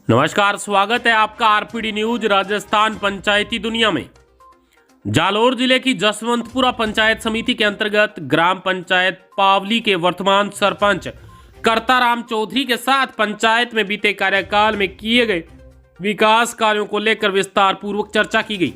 नमस्कार, स्वागत है आपका आरपीडी न्यूज राजस्थान पंचायती दुनिया में। जालोर जिले की जसवंतपुरा पंचायत समिति के अंतर्गत ग्राम पंचायत पावली के वर्तमान सरपंच करताराम चौधरी के साथ पंचायत में बीते कार्यकाल में किए गए विकास कार्यों को लेकर विस्तार पूर्वक चर्चा की गई।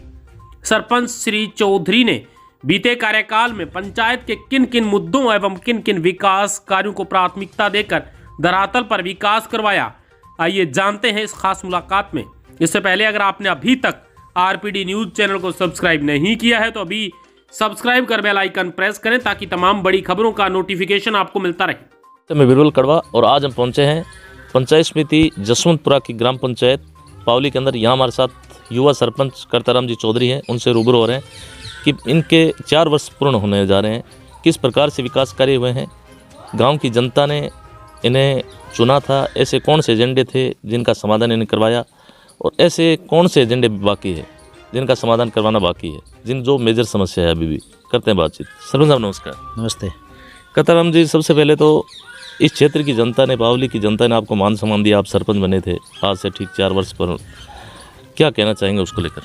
सरपंच श्री चौधरी ने बीते कार्यकाल में पंचायत के किन किन मुद्दों एवं किन किन विकास कार्यों को प्राथमिकता देकर धरातल पर विकास करवाया, आइए जानते हैं इस खास मुलाकात में। इससे पहले अगर आपने अभी तक आरपीडी न्यूज चैनल को सब्सक्राइब नहीं किया है तो अभी सब्सक्राइब कर बेल आइकन प्रेस करें ताकि तमाम बड़ी खबरों का नोटिफिकेशन आपको मिलता रहे। मैं बिरबल कड़वा और आज हम पहुंचे हैं पंचायत समिति जसवंतपुरा की ग्राम पंचायत पावली के अंदर। यहाँ हमारे साथ युवा सरपंच करताराम जी चौधरी हैं, उनसे रूबरू हो रहे हैं कि इनके 4 वर्ष पूर्ण होने जा रहे हैं, किस प्रकार से विकास कार्य हुए हैं, गाँव की जनता ने इन्हें चुना था, ऐसे कौन से एजेंडे थे जिनका समाधान इन्हें करवाया और ऐसे कौन से एजेंडे बाकी है जिनका समाधान करवाना बाकी है, जिन जो मेजर समस्या है अभी भी। करते हैं बातचीत। सरपंच साहब नमस्कार। नमस्ते। करताराम जी, सबसे पहले तो इस क्षेत्र की जनता ने, पावली की जनता ने आपको मान सम्मान दिया, आप सरपंच बने थे आज से ठीक 4 वर्ष पर, क्या कहना चाहेंगे उसको लेकर?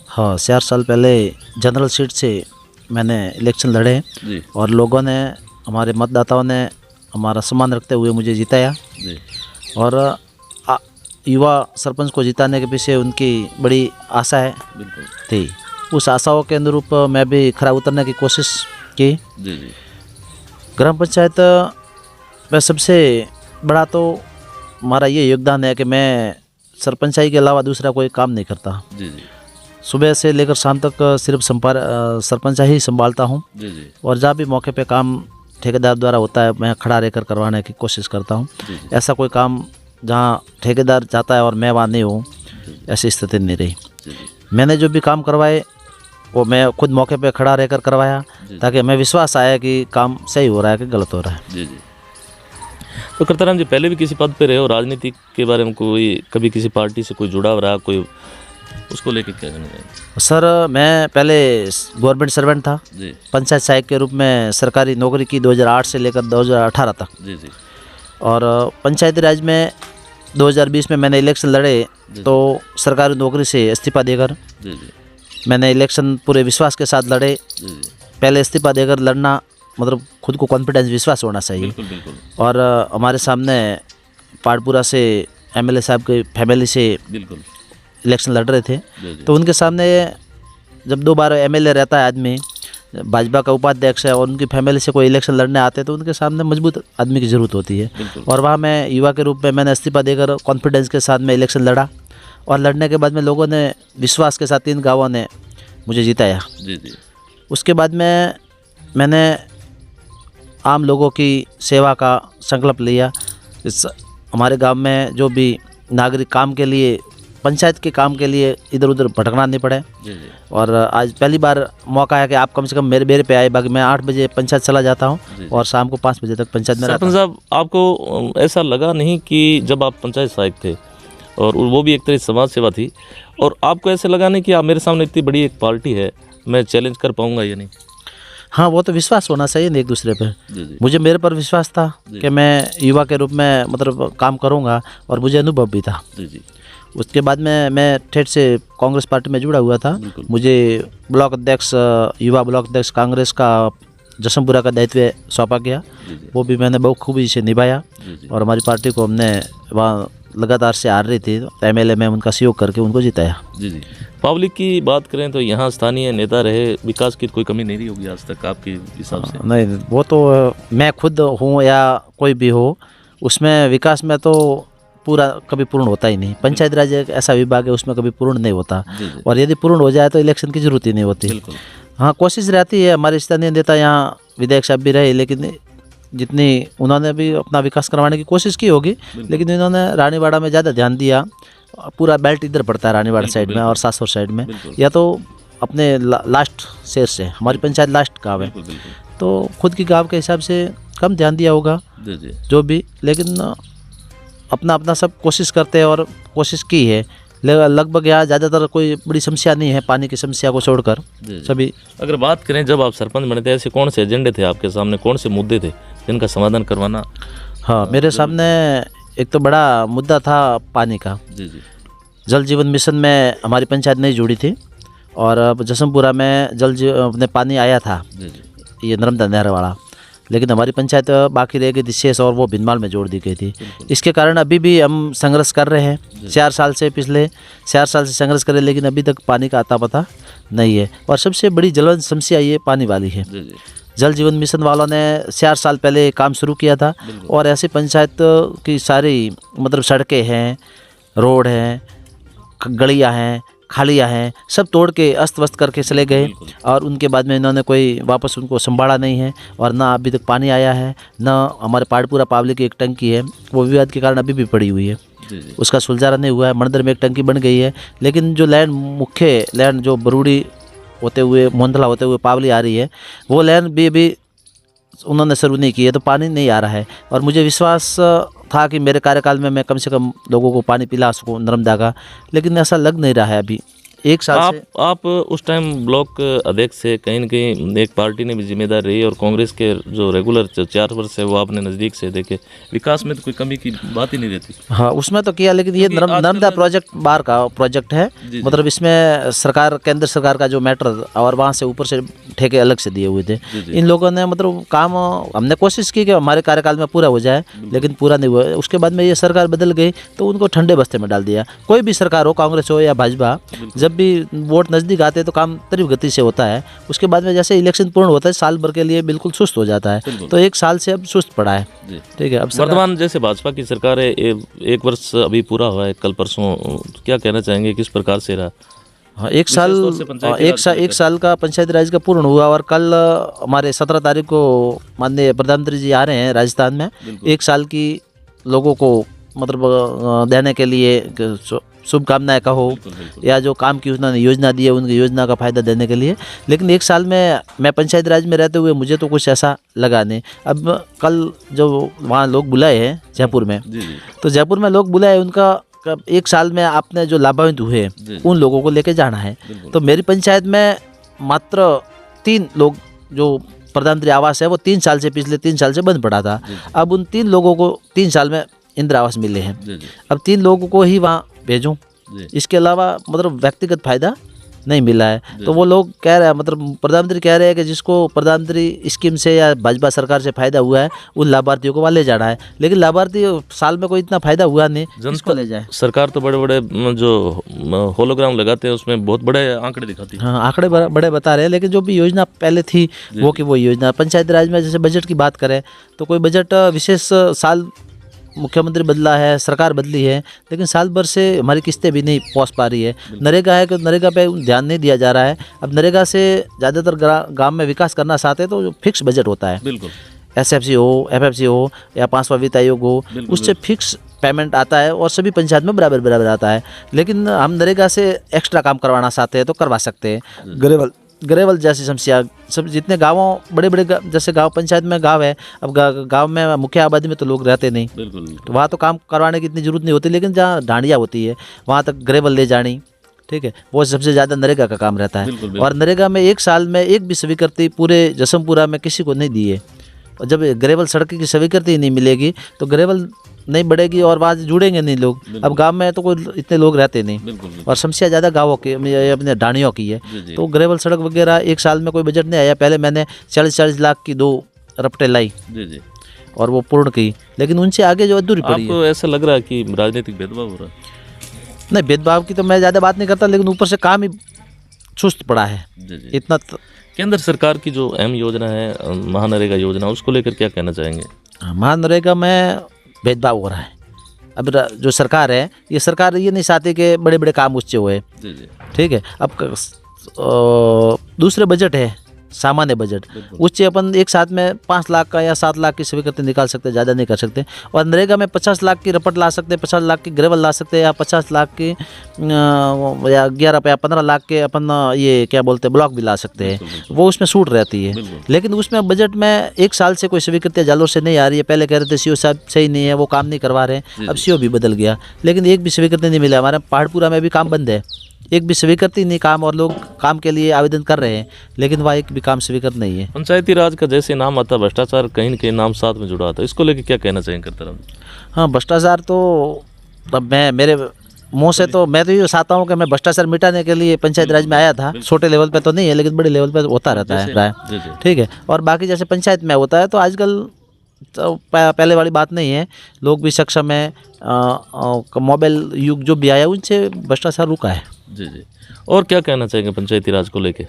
हाँ, 4 साल पहले जनरल सीट से मैंने इलेक्शन लड़े जी और लोगों ने, हमारे मतदाताओं ने हमारा सम्मान रखते हुए मुझे जिताया जी। और युवा सरपंच को जिताने के पीछे उनकी बड़ी आशा है बिल्कुल थी। उस आशाओं के अनुरूप मैं भी खरा उतरने की कोशिश की। जी जी। ग्राम पंचायत में सबसे बड़ा तो हमारा ये योगदान है कि मैं सरपंचाई के अलावा दूसरा कोई काम नहीं करता। जी जी सुबह से लेकर शाम तक सिर्फ सरपंच ही संभालता हूँ जी जी। और जहाँ भी मौके पे काम ठेकेदार द्वारा होता है मैं खड़ा रहकर करवाने की कोशिश करता हूँ। ऐसा कोई काम जहाँ ठेकेदार जाता है और मैं वहाँ नहीं हूँ, ऐसी स्थिति नहीं रही। मैंने जो भी काम करवाए वो मैं खुद मौके पे खड़ा रहकर करवाया ताकि हमें विश्वास आया कि काम सही हो रहा है कि गलत हो रहा है। जी जी। तो करताराम जी, पहले भी किसी पद पे रहे हो, राजनीति के बारे में कोई कभी किसी पार्टी से कोई जुड़ाव रहा, कोई उसको लेकर क्या कहना चाहिए? सर, मैं पहले गवर्नमेंट सर्वेंट था, जी पंचायत सहायक के रूप में सरकारी नौकरी की 2008 से लेकर 2018 तक। जी जी। और पंचायती राज में 2020 में मैंने इलेक्शन लड़े तो सरकारी नौकरी से इस्तीफा देकर जी जी मैंने इलेक्शन पूरे विश्वास के साथ लड़े। जी जी। पहले इस्तीफा देकर लड़ना मतलब खुद को कॉन्फिडेंस, विश्वास होना चाहिए। बिल्कुल बिल्कुल। और हमारे सामने पाटपुरा से एमएलए साहब की फैमिली से बिल्कुल इलेक्शन लड़ रहे थे जी जी। तो उनके सामने जब 2 बार एमएलए रहता है आदमी, भाजपा का उपाध्यक्ष है और उनकी फैमिली से कोई इलेक्शन लड़ने आते हैं तो उनके सामने मजबूत आदमी की ज़रूरत होती है। बिल्कुल। और वहाँ मैं युवा के रूप में मैंने इस्तीफा देकर कॉन्फिडेंस के साथ में इलेक्शन लड़ा और लड़ने के बाद में लोगों ने विश्वास के साथ 3 गाँवों ने मुझे जिताया। जी जी। उसके बाद में मैंने आम लोगों की सेवा का संकल्प लिया। इस हमारे गांव में जो भी नागरिक काम के लिए, पंचायत के काम के लिए इधर उधर भटकना नहीं पड़े। जी जी। और आज पहली बार मौका है कि आप कम से कम मेरे बेरे पे आए। बाकी मैं 8 बजे पंचायत चला जाता हूँ और शाम को 5 बजे तक पंचायत में रहता सरपंच हूँ। साहब, आपको ऐसा लगा नहीं कि जब आप पंचायत सहायक थे और वो भी एक तरह समाज सेवा थी, और आपको ऐसा लगा नहीं कि आप मेरे सामने इतनी बड़ी एक पार्टी है, मैं चैलेंज कर पाऊंगा या नहीं? हाँ, वो तो विश्वास होना चाहिए ना एक दूसरे पर। जी जी। मुझे मेरे पर विश्वास था कि मैं युवा के रूप में मतलब काम करूँगा और मुझे अनुभव भी था। जी जी। उसके बाद में मैं ठेठ से कांग्रेस पार्टी में जुड़ा हुआ था। मुझे ब्लॉक अध्यक्ष, युवा ब्लॉक अध्यक्ष कांग्रेस का जसवंतपुरा का दायित्व सौंपा गया। वो भी मैंने बहुत खूबी से निभाया और हमारी पार्टी को हमने वहाँ लगातार से हार रही थी तो एमएलए में उनका सहयोग करके उनको जिताया। जी जी। पावली की बात करें तो यहाँ स्थानीय नेता रहे, विकास की कोई कमी नहीं रही होगी आज तक आपके हिसाब से? नहीं, वो तो मैं खुद हूँ या कोई भी हो, उसमें विकास में तो पूरा कभी पूर्ण होता ही नहीं। पंचायत राज एक ऐसा विभाग है उसमें कभी पूर्ण नहीं होता और यदि पूर्ण हो जाए तो इलेक्शन की जरूरत ही नहीं होती। बिल्कुल। हाँ, कोशिश रहती है। हमारे स्थानीय नेता यहाँ विधायक साहब भी रहे, लेकिन जितनी उन्होंने भी अपना विकास करवाने की कोशिश की होगी, लेकिन इन्होंने रानीवाड़ा में ज़्यादा ध्यान दिया। पूरा बेल्ट इधर पड़ता है रानीवाड़ा साइड में और सासौर साइड में, या तो अपने लास्ट शेर से, हमारी पंचायत लास्ट गाँव है तो खुद की गाँव के हिसाब से कम ध्यान दिया होगा जो भी, लेकिन अपना अपना सब कोशिश करते हैं और कोशिश की है। लगभग यहाँ ज़्यादातर कोई बड़ी समस्या नहीं है, पानी की समस्या को छोड़कर सभी। अगर बात करें जब आप सरपंच बने थे, ऐसे कौन से एजेंडे थे आपके सामने, कौन से मुद्दे थे जिनका समाधान करवाना? हाँ, मेरे सामने एक तो बड़ा मुद्दा था पानी का। जी जी जल जीवन मिशन में हमारी पंचायत नहीं जुड़ी थी और अब जसमपुरा में अपने पानी आया था, जी जी ये नर्मदा नहर वाला, लेकिन हमारी पंचायत बाकी रह गई थी शेष और वो भिनमाल में जोड़ दी गई थी। इसके कारण अभी भी हम संघर्ष कर रहे हैं, पिछले 4 साल से संघर्ष कर रहे हैं, लेकिन अभी तक पानी का अता पता नहीं है। और सबसे बड़ी ज्वलंत समस्या ये पानी वाली है। जी जी जल जीवन मिशन वालों ने 4 साल पहले काम शुरू किया था और ऐसी पंचायत की सारी मतलब सड़कें हैं, रोड हैं, गलियां हैं, खालियां हैं, सब तोड़ के अस्त व्यस्त करके चले गए और उनके बाद में इन्होंने कोई वापस उनको संभाला नहीं है और ना अभी तक पानी आया है, ना हमारे पहाड़पुरा पावली की एक टंकी है वो विवाद के कारण अभी भी पड़ी हुई है, उसका सुलझाना नहीं हुआ है। मंदिर में एक टंकी बन गई है, लेकिन जो लैंड मुख्य लैंड जो बरूड़ी होते हुए मोंदला होते हुए पावली आ रही है वो लैंड भी अभी उन्होंने शुरू नहीं की है, तो पानी नहीं आ रहा है। और मुझे विश्वास था कि मेरे कार्यकाल में मैं कम से कम लोगों को पानी पिला सकूं नर्मदा का, लेकिन ऐसा लग नहीं रहा है अभी 1 साल से। आप उस टाइम ब्लॉक अध्यक्ष से कहीं न कहीं एक पार्टी ने भी जिम्मेदार रही और कांग्रेस के जो रेगुलर 4 वर्ष है वो आपने नज़दीक से देखे, विकास में तो कोई कमी की बात ही नहीं रहती। हाँ, उसमें तो किया, लेकिन ये नर्मदा प्रोजेक्ट बाहर का प्रोजेक्ट है, मतलब इसमें सरकार केंद्र सरकार का जो मैटर और वहाँ से ऊपर से ठेके अलग से दिए हुए थे। इन लोगों ने मतलब काम हमने कोशिश की कि हमारे कार्यकाल में पूरा हो जाए, लेकिन पूरा नहीं हुआ। उसके बाद में ये सरकार बदल गई तो उनको ठंडे बस्ते में डाल दिया। कोई भी सरकार हो, कांग्रेस हो या भाजपा, जब भी वोट नज़दीक आते हैं तो काम तीव्र गति से होता है। उसके बाद में जैसे इलेक्शन पूर्ण होता है साल भर के लिए बिल्कुल सुस्त हो जाता है, तो 1 साल से अब सुस्त पड़ा है। ठीक है, अब वर्तमान जैसे भाजपा की सरकार है, 1 वर्ष अभी पूरा हुआ है कल परसों, क्या कहना चाहेंगे, किस प्रकार से रहा? हाँ, 1 साल का पंचायती राज का पूर्ण हुआ और कल हमारे 17 तारीख को माननीय प्रधानमंत्री जी आ रहे हैं राजस्थान में। 1 साल की लोगों को मतलब देने के लिए शुभकामनाएं कहो या जो काम की उन्होंने योजना दी है उनकी योजना का फ़ायदा देने के लिए। लेकिन 1 साल में मैं पंचायत राज में रहते हुए मुझे तो कुछ ऐसा लगा नहीं। अब कल जो वहाँ लोग बुलाए हैं जयपुर में, तो जयपुर में लोग बुलाए, उनका 1 साल में आपने जो लाभान्वित हुए उन लोगों को लेके जाना है। तो मेरी पंचायत में मात्र 3 लोग, जो प्रधानमंत्री आवास है वो 3 साल से, पिछले 3 साल से बंद पड़ा था। अब उन 3 लोगों को 3 साल में इंदिरा आवास मिले हैं। अब 3 लोगों को ही वहाँ भेजूं, इसके अलावा मतलब व्यक्तिगत फायदा नहीं मिला है। तो वो लोग कह रहे हैं, मतलब प्रधानमंत्री कह रहे हैं कि जिसको प्रधानमंत्री स्कीम से या भाजपा सरकार से फायदा हुआ है उन लाभार्थियों को वहाँ ले जाना है, लेकिन लाभार्थी साल में कोई इतना फायदा हुआ नहीं, जिसको ले जाए। सरकार तो बड़े बड़े जो होलोग्राम लगाते हैं उसमें बहुत बड़े आंकड़े दिखाती है। हाँ, आंकड़े बड़े बता रहे हैं, लेकिन जो भी योजना पहले थी वो की वो योजना। पंचायती राज में जैसे बजट की बात करें तो कोई बजट विशेष, साल मुख्यमंत्री बदला है, सरकार बदली है, लेकिन साल भर से हमारी किस्तें भी नहीं पहुंच पा रही है। नरेगा है कि नरेगा पे ध्यान नहीं दिया जा रहा है। अब नरेगा से ज़्यादातर गांव में विकास करना चाहते हैं तो जो फिक्स बजट होता है, बिल्कुल SFC हो, FFC हो या 5वां वित्त आयोग हो, उससे फिक्स पेमेंट आता है और सभी पंचायत में बराबर आता है। लेकिन हम नरेगा से एक्स्ट्रा काम करवाना चाहते हैं तो करवा सकते हैं। गरेवल जैसी समस्या, सब जितने गाँवों बड़े जैसे गांव पंचायत में गांव है, अब गांव में मुख्य आबादी में तो लोग रहते नहीं, तो वहाँ तो काम करवाने की इतनी ज़रूरत नहीं होती। लेकिन जहाँ ढांडिया होती है वहाँ तक गरेवल ले जानी, ठीक है, वो सबसे ज़्यादा नरेगा का काम रहता है। और नरेगा में 1 साल में एक भी स्वीकृति पूरे जसमपुरा में किसी को नहीं दी है। और जब गरेवल सड़क की स्वीकृति नहीं मिलेगी तो गरेवल नहीं बढ़ेगी और वहाँ जुड़ेंगे नहीं लोग। अब गांव में तो कोई इतने लोग रहते नहीं और समस्या ज़्यादा गाँवों की, अपने ढाणियों की है। तो ग्रेवल सड़क वगैरह 1 साल में कोई बजट नहीं आया। पहले मैंने 40 लाख की 2 रपटे लाई और वो पूर्ण की, लेकिन उनसे आगे जो अधूरी पड़ी है। आपको ऐसा लग रहा है कि राजनीतिक भेदभाव हो रहा है? नहीं, भेदभाव की तो मैं ज़्यादा बात नहीं करता, लेकिन ऊपर से काम ही सुस्त पड़ा है इतना। केंद्र सरकार की जो अहम योजना है महानरेगा योजना, उसको लेकर क्या कहना चाहेंगे? महानरेगा में भेदभाव हो रहा है। अब जो सरकार है, ये सरकार ये नहीं चाहती कि बड़े बड़े काम उससे हुए, ठीक है। अब दूसरे बजट है, सामान्य बजट, उससे अपन एक साथ में 5 लाख का या 7 लाख की स्वीकृति निकाल सकते हैं, ज़्यादा नहीं कर सकते। और नरेगा में 50 लाख की रपट ला सकते हैं, 50 लाख की ग्रेवल ला सकते हैं, या 50 लाख की या 11 या 15 लाख के अपन ये क्या बोलते हैं ब्लॉक भी ला सकते हैं, वो उसमें छूट रहती है। लेकिन उसमें बजट में 1 साल से कोई स्वीकृति जालोर से नहीं आ रही है। पहले कह रहे थे सीओ साहब सही नहीं है, वो काम नहीं करवा रहे हैं, अब सीओ भी बदल गया, लेकिन एक भी स्वीकृति नहीं मिला। हमारे पहाड़पुरा में भी काम बंद है, एक भी स्वीकृति नहीं काम, और लोग काम के लिए आवेदन कर रहे हैं, लेकिन वह एक भी काम स्वीकृत नहीं है। पंचायती राज का जैसे नाम आता, भ्रष्टाचार कहीं न कहीं नाम साथ में जुड़ा आता है, इसको लेकर क्या कहना चाहिए करता रहा? हाँ, भ्रष्टाचार तो अब मैं मेरे मुँह से तो मैं तो ये चाहता हूँ कि मैं भ्रष्टाचार मिटाने के लिए पंचायत राज में आया था। छोटे लेवल पे तो नहीं है, लेकिन बड़े लेवल पे होता रहता है प्राय। जी जी। ठीक है। और बाकी जैसे पंचायत में होता है तो आजकल तो पहले वाली बात नहीं है, लोग भी सक्षम है। मोबाइल युग जो भी आया उनसे भ्रष्टाचार रुका है। जी जी। और क्या कहना चाहेंगे पंचायती राज को लेके?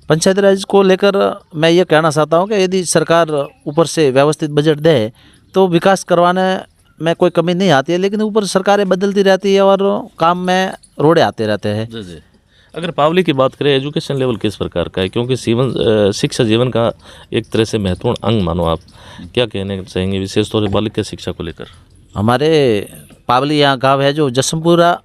पंचायती राज को लेकर मैं ये कहना चाहता हूँ कि यदि सरकार ऊपर से व्यवस्थित बजट दे तो विकास करवाने में कोई कमी नहीं आती है, लेकिन ऊपर सरकारें बदलती रहती है और काम में रोड़े आते रहते हैं। जी जी। अगर पावली की बात करें, एजुकेशन लेवल किस प्रकार का है? क्योंकि शिक्षा जीवन का एक तरह से महत्वपूर्ण अंग मानो आप, क्या कहना चाहेंगे विशेष तौर पर बालिका शिक्षा को लेकर? हमारे पावली यहाँ गांव है जो जसमपुरा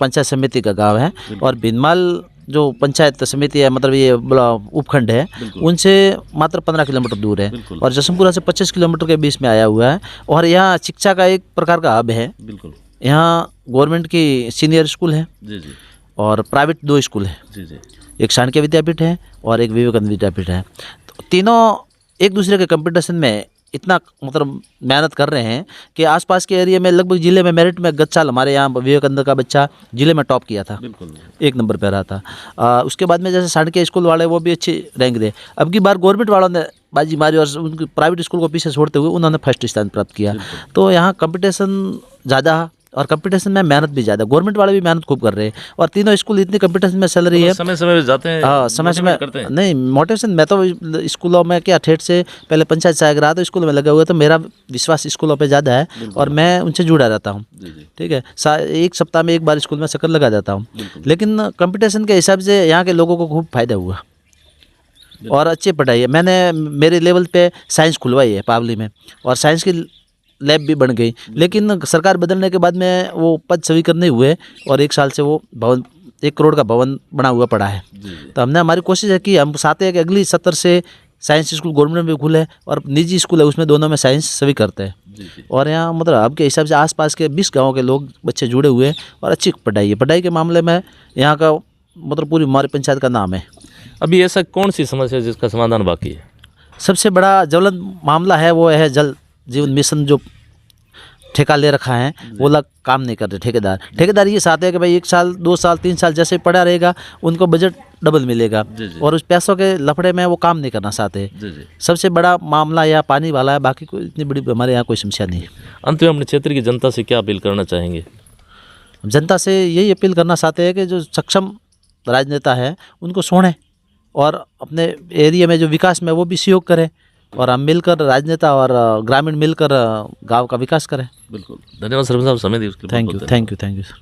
पंचायत समिति का गांव है, और भिनमाल जो पंचायत समिति है, मतलब ये उपखंड है, उनसे मात्र 15 किलोमीटर दूर है, और जसमपुरा से 25 किलोमीटर के बीच में आया हुआ है। और यहाँ शिक्षा का एक प्रकार का हब है। बिल्कुल। यहाँ गवर्नमेंट की सीनियर स्कूल है जी जी। और प्राइवेट 2 स्कूल है। जी जी। एक शानकिया विद्यापीठ है और एक विवेकानंद विद्यापीठ है। तो तीनों एक दूसरे के कंपटीशन में इतना मतलब मेहनत कर रहे हैं कि आसपास के एरिया में लगभग जिले में मेरिट में गत साल हमारे यहाँ विवेकानंद का बच्चा जिले में टॉप किया था। बिल्कुल। 1 नंबर पे रहा था। उसके बाद में जैसे शानकिया स्कूल वाले वो भी अच्छी रैंक दे। अब की बार गवर्नमेंट वालों ने बाजी मारी और उनकी प्राइवेट स्कूल को पीछे छोड़ते हुए उन्होंने फर्स्ट स्थान प्राप्त किया। तो यहाँ कंपटीशन ज़्यादा और कंपटीशन में मेहनत भी ज़्यादा, गवर्नमेंट वाले भी मेहनत खूब कर रहे हैं। और तीनों स्कूल इतनी कंपटीशन में चल रही है, समय समय जाते हैं। हाँ, समय समय करते हैं। नहीं मोटिवेशन, मैं तो स्कूलों में क्या ठेठ से पहले पंचायत सहायक रहा तो स्कूल में लगा हुआ, तो मेरा विश्वास स्कूलों पे ज़्यादा है और मैं उनसे जुड़ा रहता हूँ। ठीक है। एक सप्ताह में 1 बार स्कूल में चक्कर लगा जाता हूँ। लेकिन कंपटीशन के हिसाब से यहाँ के लोगों को खूब फायदा हुआ और अच्छी पढ़ाई है। मैंने मेरे लेवल पे साइंस खुलवाई है पावली में, और साइंस की लैब भी बन गई, लेकिन सरकार बदलने के बाद में वो पद स्वीकार नहीं हुए और 1 साल से वो भवन 1 करोड़ का भवन बना हुआ पड़ा है। तो हमने हमारी कोशिश है कि हम चाहते हैं कि अगली 70 से साइंस स्कूल गवर्नमेंट में भी खुले और निजी स्कूल है उसमें दोनों में साइंस सभी करते हैं। और यहाँ मतलब अब के हिसाब से आसपास के 20 गाँव के लोग बच्चे जुड़े हुए हैं और अच्छी पढ़ाई है। पढ़ाई के मामले में यहाँ का मतलब पूरी हमारी पंचायत का नाम है। अभी ऐसा कौन सी समस्या है जिसका समाधान बाकी है? सबसे बड़ा ज्वलंत मामला है वो है जल जीवन मिशन, जो ठेका ले रखा है वो लोग काम नहीं कर रहे। ठेकेदार ये चाहते हैं कि भाई 1 साल 2 साल 3 साल जैसे पड़ा रहेगा उनको बजट डबल मिलेगा, और उस पैसों के लफड़े में वो काम नहीं करना चाहते। सबसे बड़ा मामला यहाँ पानी वाला है, बाकी कोई इतनी बड़ी हमारे यहाँ कोई समस्या नहीं है। अंत में अपने क्षेत्र की जनता से क्या अपील करना चाहेंगे? जनता से यही अपील करना चाहते हैं कि जो सक्षम राजनेता है उनको सुने और अपने एरिया में जो विकास में वो भी सहयोग करें, और हम मिलकर राजनेता और ग्रामीण मिलकर गांव का विकास करें। बिल्कुल। धन्यवाद सरपंच साहब, समय दिए उसके लिए। Thank you sir.